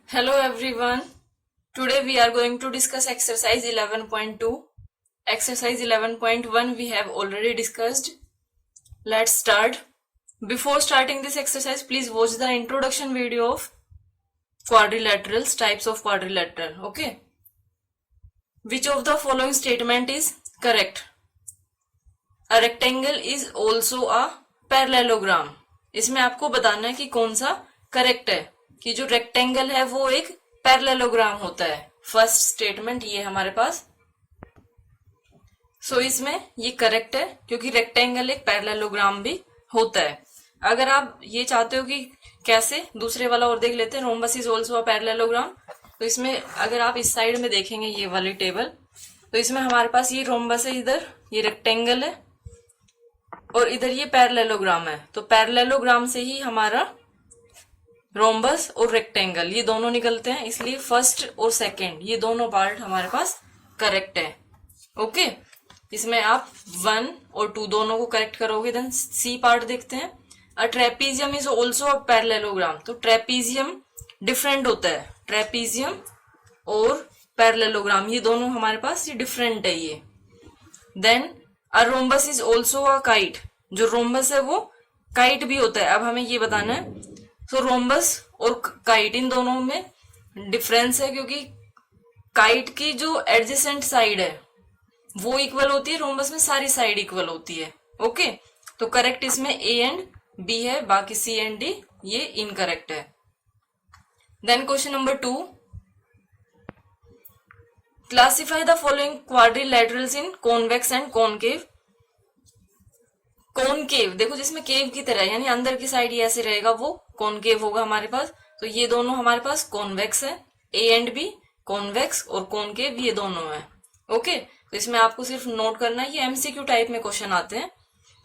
Hello everyone. Today we are going to discuss exercise 11.2. Exercise 11.1 we have already discussed. Let's start. Before starting this exercise, please watch the introduction video of quadrilaterals, types of quadrilateral. Okay. Which of the following statement is correct? A rectangle is also a parallelogram. इसमें आपको बताना है कि कौन सा correct है, कि जो रेक्टेंगल है वो एक पैरेललोग्राम होता है. फर्स्ट स्टेटमेंट ये हमारे पास. सो इसमें ये करेक्ट है क्योंकि रेक्टेंगल एक पैरेललोग्राम भी होता है. अगर आप ये चाहते हो कि कैसे, दूसरे वाला और देख लेते हैं. Rhombus is also a parallelogram. तो इसमें अगर आप इस साइड में देखेंगे ये वाली टेबल, तो इसमें हमारे पास ये रोम्बस है, इधर ये रेक्टेंगल है और इधर ये पैरेललोग्राम है. तो पैरेललोग्राम से ही हमारा रोम्बस और रेक्टेंगल ये दोनों निकलते हैं. इसलिए फर्स्ट और सेकंड ये दोनों पार्ट हमारे पास करेक्ट है. ओके. इसमें आप 1 और 2 दोनों को करेक्ट करोगे. देन सी पार्ट देखते हैं. अ trapezium is also a parallelogram. तो ट्रेपीजियम डिफरेंट होता है. ट्रेपीजियम और पैरेललोग्राम ये दोनों हमारे पास ये डिफरेंट है ये. Then a rhombus is also a kite. जो रोम्बस है वो काइट भी होता है. अब हमें ये बताना है. तो रोम्बस और काइट इन दोनों में डिफरेंस है क्योंकि काइट की जो एडजेसेंट साइड है वो इक्वल होती है, रोम्बस में सारी साइड इक्वल होती है. ओके. तो करेक्ट इसमें ए एंड बी है, बाकी सी एंड डी ये इनकरेक्ट है. Then question number 2, classify the following quadrilaterals in convex and concave. Concave देखो जिसमें केव की तरह यानी अंदर की साइड ये ऐसे रहेगा, वो कॉनकेव होगा हमारे पास. तो ये दोनों हमारे पास कॉन्वेक्स है. ए एंड बी कॉन्वेक्स और कॉनकेव ये दोनों है. ओके. तो इसमें आपको सिर्फ नोट करना है, ये एमसीक्यू टाइप में क्वेश्चन आते हैं.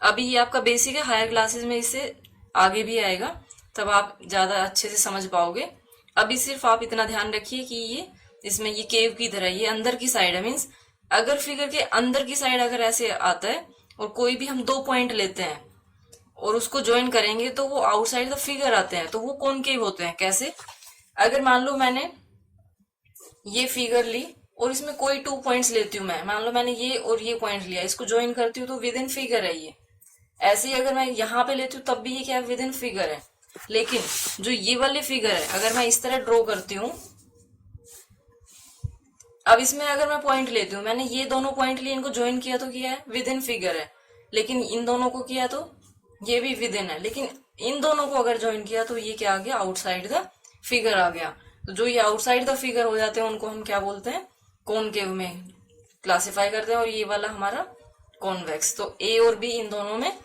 अभी ये आपका बेसिक है, हायर क्लासेस में इससे आगे भी आएगा, तब आप ज्यादा अच्छे से समझ पाओगे. अभी सिर्फ आप इतना ध्यान रखिए कि ये इसमें ये केव की तरह ये अंदर की साइड है. मीन्स अगर फिगर के अंदर की साइड अगर ऐसे आता है और कोई भी हम 2 पॉइंट लेते हैं और उसको ज्वाइन करेंगे तो वो आउटसाइड द फिगर आते हैं, तो वो कॉनकेव होते हैं. कैसे? अगर मान लो मैंने ये फिगर ली और इसमें कोई 2 पॉइंट्स लेती हूँ मैं, मान लो मैंने ये और ये पॉइंट लिया, इसको ज्वाइन करती हूँ तो विद इन फिगर है ये. ऐसे ही अगर मैं यहाँ पे लेती हूँ तब भी ये क्या है, विद इन फिगर है. लेकिन जो ये वाली फिगर है अगर मैं इस तरह ड्रॉ करती हूँ, अब इसमें अगर मैं पॉइंट लेती हूँ, मैंने ये दोनों पॉइंट लिए, इनको ज्वाइन किया तो किया है विद इन फिगर है. लेकिन इन दोनों को किया तो ये भी विद इन है. लेकिन इन दोनों को अगर ज्वाइन किया तो ये क्या आ गया, आउटसाइड द फिगर आ गया. तो जो ये आउटसाइड द फिगर हो जाते हैं उनको हम क्या बोलते हैं, कॉनकेव में क्लासिफाई करते हैं. और ये वाला हमारा कॉन्वेक्स. तो ए और बी इन दोनों में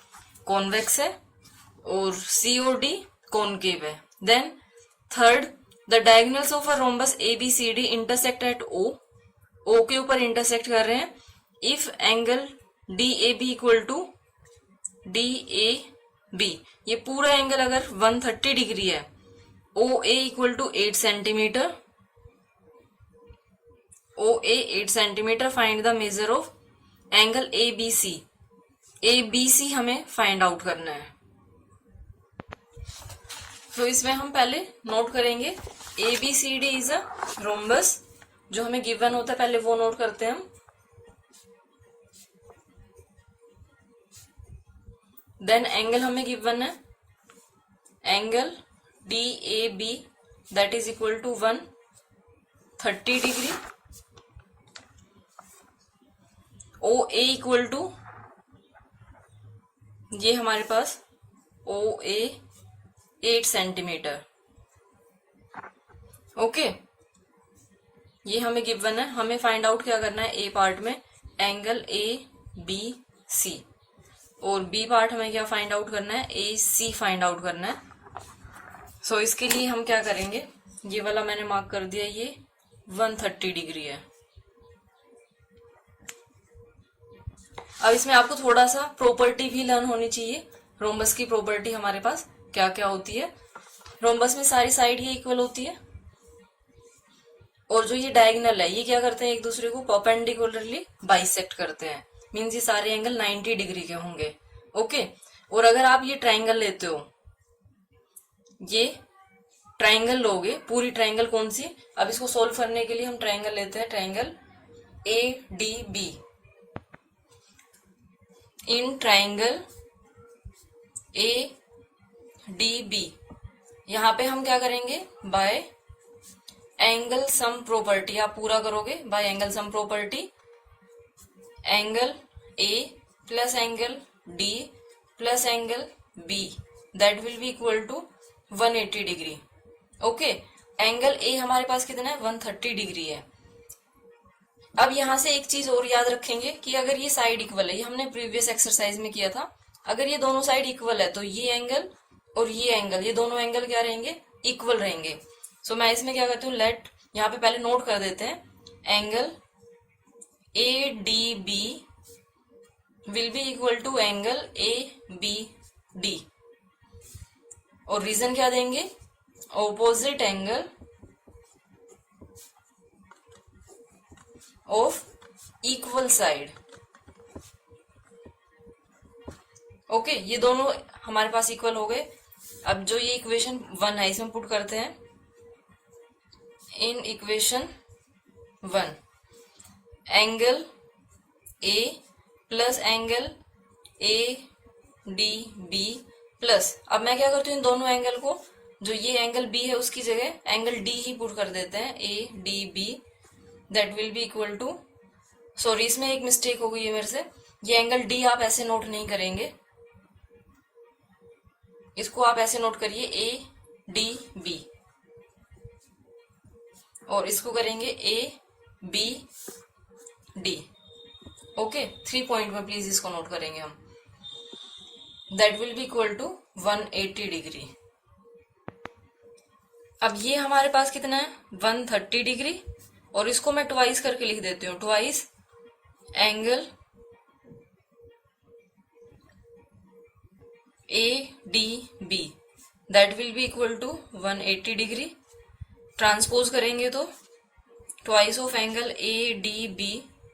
कॉन्वेक्स है और सी और डी कॉनकेव है. Then third, the diagonals of a rhombus A B C D intersect at O. O के ऊपर इंटरसेक्ट कर रहे हैं. If angle D A B equal to D A B, ये पूरा एंगल अगर 130 डिग्री है, O A equal to 8 centimetre, O A 8 centimetre, find the measure of angle A B C. A B C हमें find out करना है. तो इसमें हम पहले नोट करेंगे A B C D is a rhombus. जो हमें गिवन होता है पहले वो नोट करते हैं हम. देन एंगल हमें गिवन है, angle D A B that is equal to 130 degree. O A equal to ये हमारे पास ओ ए 8 सेंटीमीटर. ओके. ये हमें गिवन है. हमें फाइंड आउट क्या करना है, ए पार्ट में एंगल ए बी सी, और बी पार्ट हमें क्या फाइंड आउट करना है, ए सी फाइंड आउट करना है. सो इसके लिए हम क्या करेंगे, ये वाला मैंने मार्क कर दिया, ये 130 डिग्री है. अब इसमें आपको थोड़ा सा प्रॉपर्टी भी लर्न होनी चाहिए. रोम्बस की प्रॉपर्टी हमारे पास क्या क्या होती है. रोम्बस में सारी साइड ये इक्वल होती है और जो ये डायगोनल है ये क्या करते हैं, एक दूसरे को परपेंडिकुलरली बाइसेक्ट करते हैं. मीन्स ये सारे एंगल 90 डिग्री के होंगे. ओके. और अगर आप ये ट्राइंगल लेते हो, ये ट्राइंगल लोगे, पूरी ट्राइंगल कौन सी, अब इसको सोल्व करने के लिए हम ट्राइंगल लेते हैं, triangle A D B. In triangle A D B, यहां पे हम क्या करेंगे, बाय एंगल सम प्रॉपर्टी, आप पूरा करोगे by angle sum property, angle A plus angle D plus angle B that will be equal to 180 degree. Okay, angle A हमारे पास कितना है, 130 डिग्री है। अब यहां से एक चीज और याद रखेंगे कि अगर ये साइड इक्वल है, ये हमने प्रीवियस एक्सरसाइज में किया था, अगर ये दोनों साइड इक्वल है तो ये एंगल और ये एंगल, ये दोनों एंगल क्या रहेंगे, इक्वल रहेंगे। सो मैं इसमें क्या करती हूँ, लेट, यहाँ पे पहले नोट कर देते हैं, angle A D B will be equal to angle A B D, और रीजन क्या देंगे, opposite angle of equal side. Okay, ये दोनों हमारे पास इक्वल हो गए। अब जो ये इक्वेशन 1 है इसमें पुट करते हैं, in equation 1 angle A plus angle A D B plus, अब मैं क्या करती हूँ, इन दोनों एंगल को, जो ये एंगल बी है उसकी जगह एंगल डी ही पुट कर देते हैं, A D B that will be equal to, sorry इसमें एक मिस्टेक हो गई है मेरे से, ये एंगल डी आप ऐसे नोट नहीं करेंगे, इसको आप ऐसे नोट करिए ए डी बी, और इसको करेंगे A B D. Okay, 3 point में प्लीज इसको नोट करेंगे हम, that will be equal to 180 degree. अब ये हमारे पास कितना है, 130 डिग्री, और इसको मैं ट्वाइस करके लिख देती हूँ, twice angle A D B that will be equal to 180 degree. Transpose करेंगे तो twice of angle A D B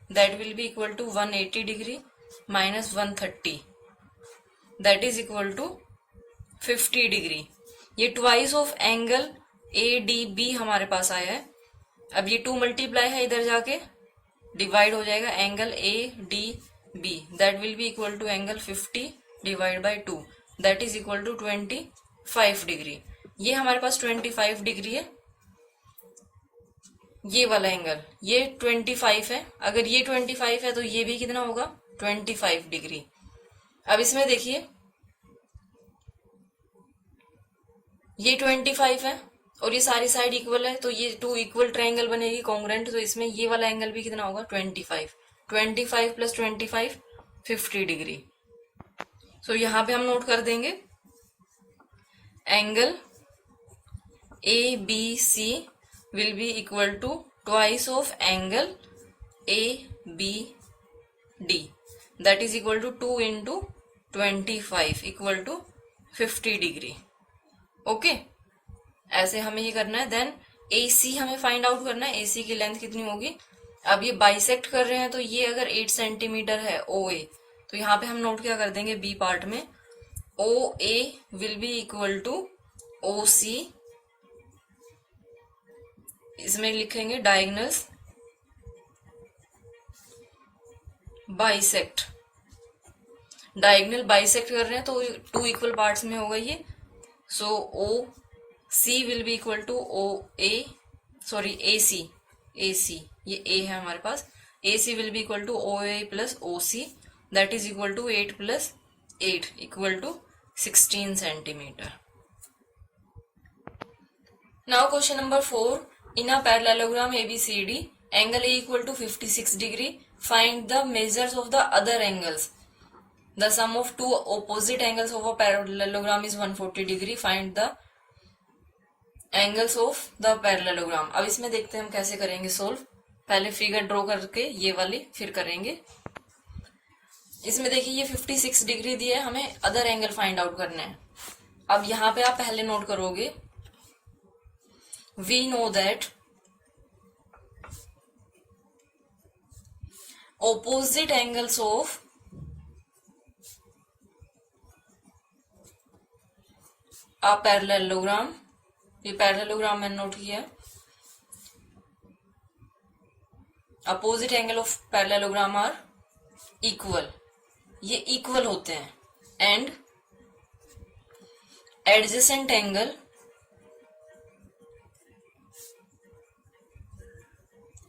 that will be equal to 180 degree minus 130 that is equal to 50 degree. ये twice of angle A D B हमारे पास आया है। अब ये 2 multiply है, इधर जाके डिवाइड हो जाएगा, angle A D B that will be equal to angle 50 divide by 2 that is equal to 25 degree. ये हमारे पास 25 डिग्री है, ये वाला एंगल ये 25 है, अगर ये 25 है तो ये भी कितना होगा, 25 डिग्री। अब इसमें देखिए ये 25 है और ये सारी साइड इक्वल है, तो ये 2 इक्वल ट्रायंगल बनेगी कॉन्ग्रुएंट, तो इसमें ये वाला एंगल भी कितना होगा, 25 प्लस 25 50 डिग्री। सो यहां पे हम नोट कर देंगे angle A B C will be equal to twice of angle A B D that is equal to 2 into 25 equal to 50 degree. Okay, ऐसे हमें ये करना है। देन ए सी हमें फाइंड आउट करना है, ए सी की लेंथ कितनी होगी। अब ये बाइसेक्ट कर रहे हैं तो ये अगर 8 सेंटीमीटर है ओ ए, तो यहाँ पे हम नोट क्या कर देंगे, बी पार्ट में O A will be equal to O C, इसमें लिखेंगे डायगोनल्स बाइसेक्ट, डायगोनल बाइसेक्ट कर रहे हैं तो 2 इक्वल पार्ट्स में होगा ये। So O C will be equal to O A, sorry A C, ये ए है हमारे पास, A C will be equal to O A plus O C that is equal to 8 plus 8 equal to 16 centimetre. Now question number 4, in a parallelogram ABCD, angle A equal to 56 degree, find the measures of the other angles. The sum of two opposite angles of a parallelogram is 140 degree. Find the angles of the parallelogram. अब इसमें देखते हैं हम कैसे करेंगे solve. पहले figure draw करके ये वाली फिर करेंगे। इसमें देखिए ये 56 डिग्री दिया है, हमें अदर एंगल फाइंड आउट करना है। अब यहाँ पे आप पहले नोट करोगे, we know that opposite angles of a parallelogram ये पैरेललोग्राम मैंने नोट किया है। Opposite angle of parallelogram are equal, ये इक्वल होते हैं। And adjacent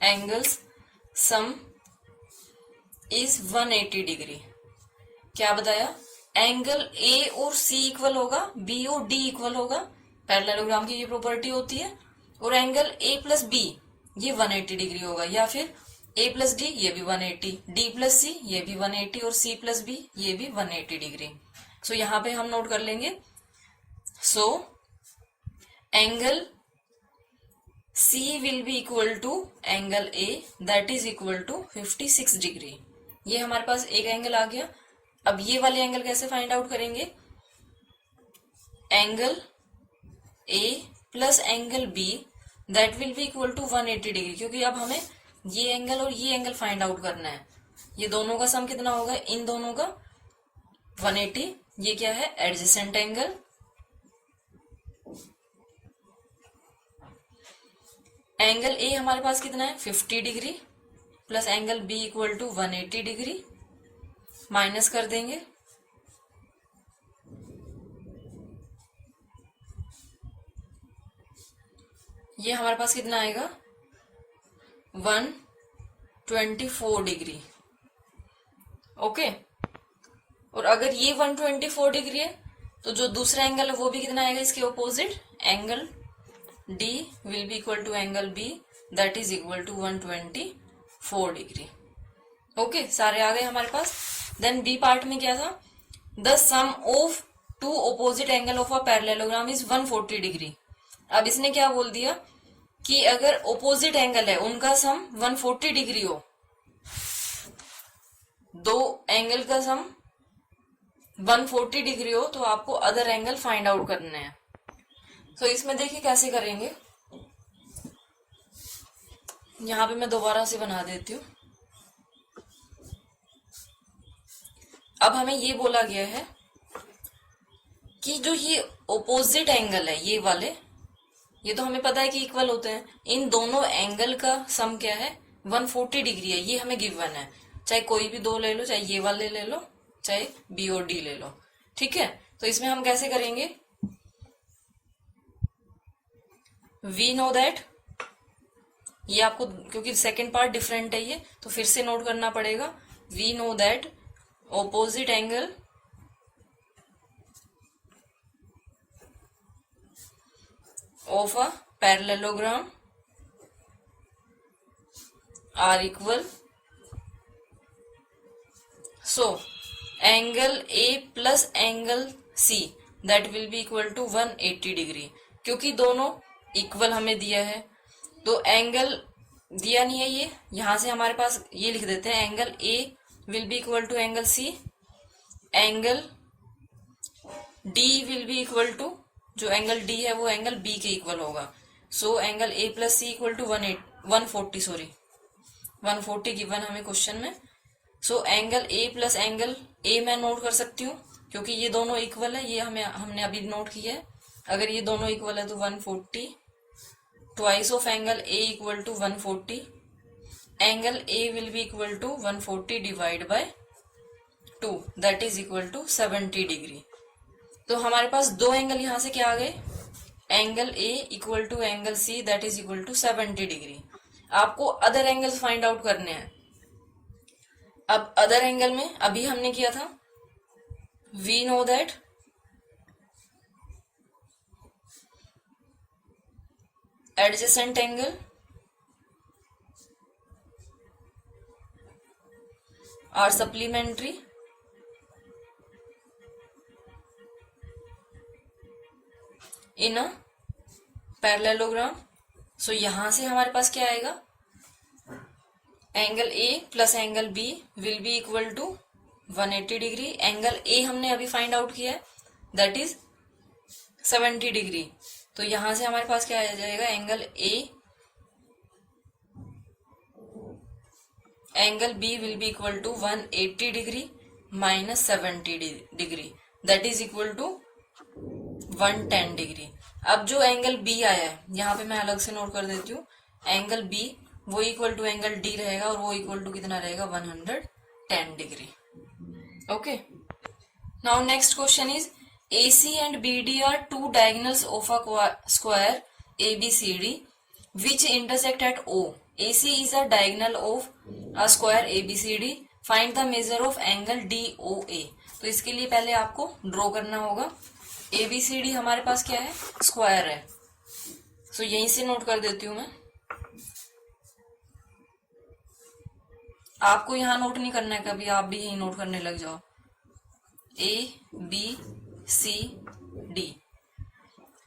angles sum is 180 degree. क्या बताया? एंगल ए और सी इक्वल होगा, बी और डी इक्वल होगा, पैरेललोग्राम की ये प्रॉपर्टी होती है। और एंगल ए प्लस बी ये 180 डिग्री होगा, या फिर ए प्लस डी ये भी 180, डी प्लस सी ये भी 180 और सी प्लस बी ये भी 180 डिग्री। सो यहाँ पे हम नोट कर लेंगे। So angle C will be equal to angle A that is equal to 56 degree. ये हमारे पास एक एंगल आ गया। अब ये वाले एंगल कैसे फाइंड आउट करेंगे? Angle A plus angle B that will be equal to 180 degree, क्योंकि अब हमें ये एंगल और ये एंगल फाइंड आउट करना है। ये दोनों का सम कितना होगा? इन दोनों का 180। ये क्या है? Adjacent angle. एंगल ए हमारे पास कितना है? 50 degree plus angle B equal to 180 degree, minus कर देंगे। ये हमारे पास कितना आएगा? 124 डिग्री। ओके। और अगर ये 124 डिग्री है तो जो दूसरा एंगल है वो भी कितना आएगा इसके opposite? Angle D will be equal to angle B that is equal to 124 degree. Okay, सारे आ गए हमारे पास। देन बी पार्ट में क्या था? The sum of two opposite angle of a parallelogram is 140 degree. अब इसने क्या बोल दिया कि अगर ऑपोजिट एंगल है उनका सम 140 डिग्री हो, दो एंगल का सम 140 डिग्री हो, तो आपको अदर एंगल फाइंड आउट करने हैं। तो इसमें देखिए कैसे करेंगे। यहां पे मैं दोबारा से बना देती हूँ। अब हमें ये बोला गया है कि जो ये ऑपोजिट एंगल है, ये वाले, ये तो हमें पता है कि इक्वल होते हैं। इन दोनों एंगल का सम क्या है? 140 डिग्री है। ये हमें गिवन है। चाहे कोई भी दो ले लो, चाहे ये वाले ले लो, चाहे बी और डी ले लो। ठीक है, तो इसमें हम कैसे करेंगे? वी नो दैट, ये आपको क्योंकि सेकेंड पार्ट डिफरेंट है ये, तो फिर से नोट करना पड़ेगा। We know that opposite angle of a parallelogram are equal. So angle A plus angle C that will be equal to 180 degree. क्योंकि दोनों इक्वल हमें दिया है, तो एंगल दिया नहीं है ये, यहां से हमारे पास ये लिख देते हैं angle A will be equal to angle C, angle D will be equal to, जो एंगल D है वो एंगल B के इक्वल होगा। So angle A plus C equal to 140 given हमें क्वेश्चन में। So angle A plus angle A मैं note कर सकती हूँ क्योंकि ये दोनों इक्वल है, ये हमने अभी नोट किया है। अगर ये दोनों इक्वल है तो 140 twice of angle A equal to 140, angle A will be equal to 140 divide by 2 that is equal to 70 degree. तो हमारे पास दो एंगल यहां से क्या आ गए? Angle A equal to angle C that is equal to 70 degree. आपको other angles find out करने हैं। अब अदर एंगल में अभी हमने किया था, we know that adjacent angle are supplementary in a parallelogram। So यहां से हमारे पास क्या आएगा? Angle A plus angle B will be equal to 180 degree. Angle A हमने अभी फाइंड आउट किया है दैट इज 70 डिग्री। तो यहां से हमारे पास क्या आ जाएगा? Angle B will be equal to 180 degree minus 70 degree that is equal to 110 degree. अब जो एंगल बी आया है यहाँ पे मैं अलग से नोट कर देती हूँ, एंगल बी वो इक्वल टू एंगल डी रहेगा और वो इक्वल टू कितना रहेगा 110 degree. Okay, now next question is AC and BD are two diagonals of a square ABCD which intersect at O. AC is a diagonal of a square ABCD. Find the measure of angle DOA. तो इसके लिए पहले आपको draw करना होगा। ABCD हमारे पास क्या है, स्क्वायर है, सो यहीं से नोट कर देती हूं मैं। आपको यहाँ नोट नहीं करना है कभी, आप भी यहीं नोट करने लग जाओ। ABCD।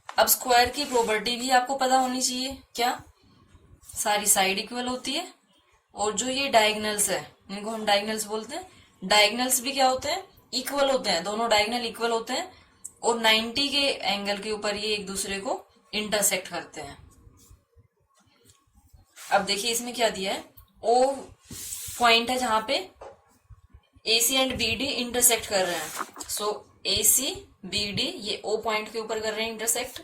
अब स्क्वायर की प्रॉपर्टी भी आपको पता होनी चाहिए, क्या, सारी साइड इक्वल होती है और जो ये डायगोनल्स है इनको हम डायगोनल्स बोलते हैं। डायगोनल्स भी क्या होते हैं, इक्वल होते हैं, दोनों डायगोनल इक्वल होते हैं और 90 के एंगल के ऊपर ये एक दूसरे को इंटरसेक्ट करते हैं। अब देखिए इसमें क्या दिया है, O पॉइंट है जहां पे AC एंड BD इंटरसेक्ट कर रहे हैं। सो AC BD ये O पॉइंट के ऊपर कर रहे हैं intersect.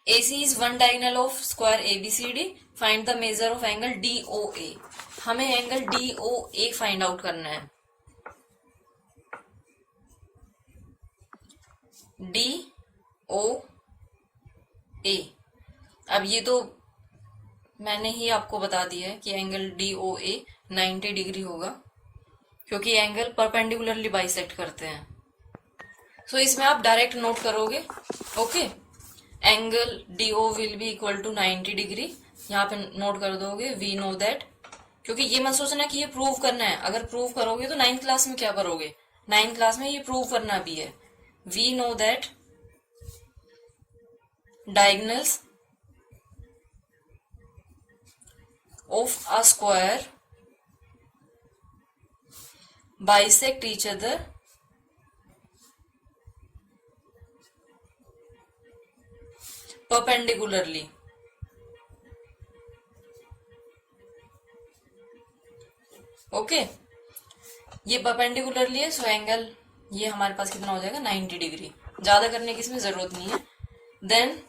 AC is one diagonal of square ABCD. Find the measure of angle DOA. हमें एंगल DOA फाइंड आउट करना है। DOA, अब ये तो मैंने ही आपको बता दिया है कि एंगल DOA 90 डिग्री होगा क्योंकि एंगल परपेंडिकुलरली बाइसेक्ट करते हैं। सो इसमें आप डायरेक्ट नोट करोगे। Okay, angle DO will be equal to 90 degree, यहाँ पे नोट कर दोगे वी नो दैट, क्योंकि ये मत सोचना कि ये प्रूव करना है। अगर प्रूव करोगे तो 9th क्लास में क्या करोगे, 9th क्लास में ये प्रूव करना भी है। We know that diagonals of a square bisect each other perpendicularly. Okay, ये परपेंडिकुलरली है, सो एंगल ये हमारे पास कितना हो जाएगा 90 डिग्री। ज्यादा करने की इसमें जरूरत नहीं है। Then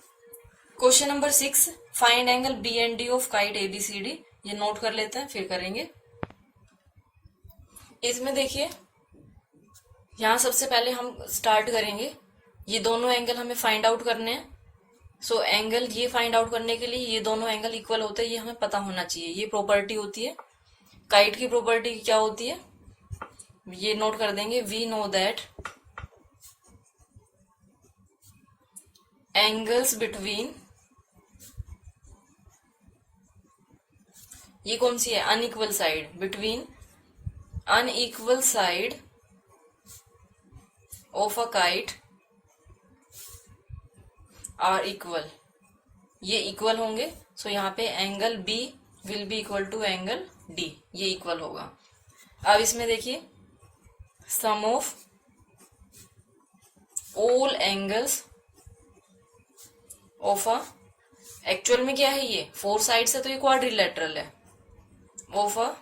question number 6, find angle B and D of kite ABCD। ये नोट कर लेते हैं फिर करेंगे। इसमें देखिए यहां सबसे पहले हम स्टार्ट करेंगे, ये दोनों एंगल हमें फाइंड आउट करने हैं। सो एंगल ये फाइंड आउट करने के लिए ये दोनों एंगल इक्वल होते हैं, ये हमें पता होना चाहिए। ये प्रॉपर्टी होती है काइट की। प्रॉपर्टी क्या होती है ये नोट कर देंगे। We know that angles between, ये कौन सी है, unequal side, between unequal side of a kite are equal, ये इक्वल होंगे। सो यहाँ पे angle B will be equal to angle D, ये इक्वल होगा। अब इसमें देखिए sum of all angles of a, actual में क्या है ये 4 साइड से, तो ये क्वाड्रिलेटरल है, of a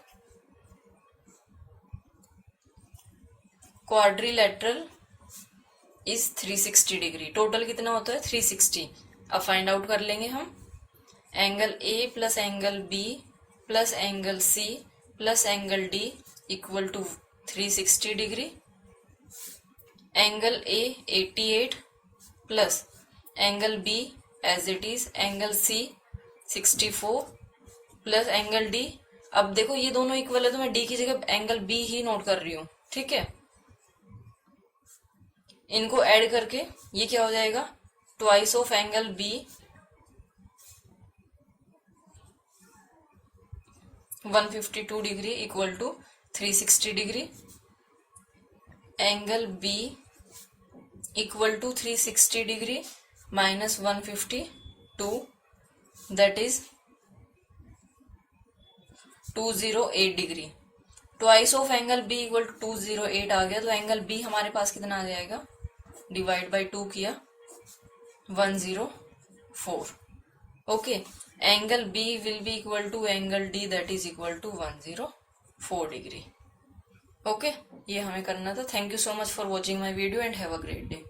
quadrilateral is 360 degree. Total कितना होता है 360। अब फाइंड आउट कर लेंगे हम। Angle A plus angle B plus angle C plus angle D equal to 360 degree. Angle A 88 plus angle B as it is, angle C 64 plus angle D। अब देखो ये दोनों इक्वल है तो मैं D की जगह एंगल B ही note कर रही हूं, ठीक है। इनको ऐड करके ये क्या हो जाएगा, twice of angle B 152 degree equal to 360 degree. Angle B equal to 360 degree minus 152, that is 208 degree. Twice of angle B equal to 208 आ गया, तो एंगल B हमारे पास कितना आ जाएगा, डिवाइड बाई 2 किया 104। Okay, angle B will be equal to angle D that is equal to 104 degree. Okay, ये हमें करना था। Thank you so much for watching my video and have a great day.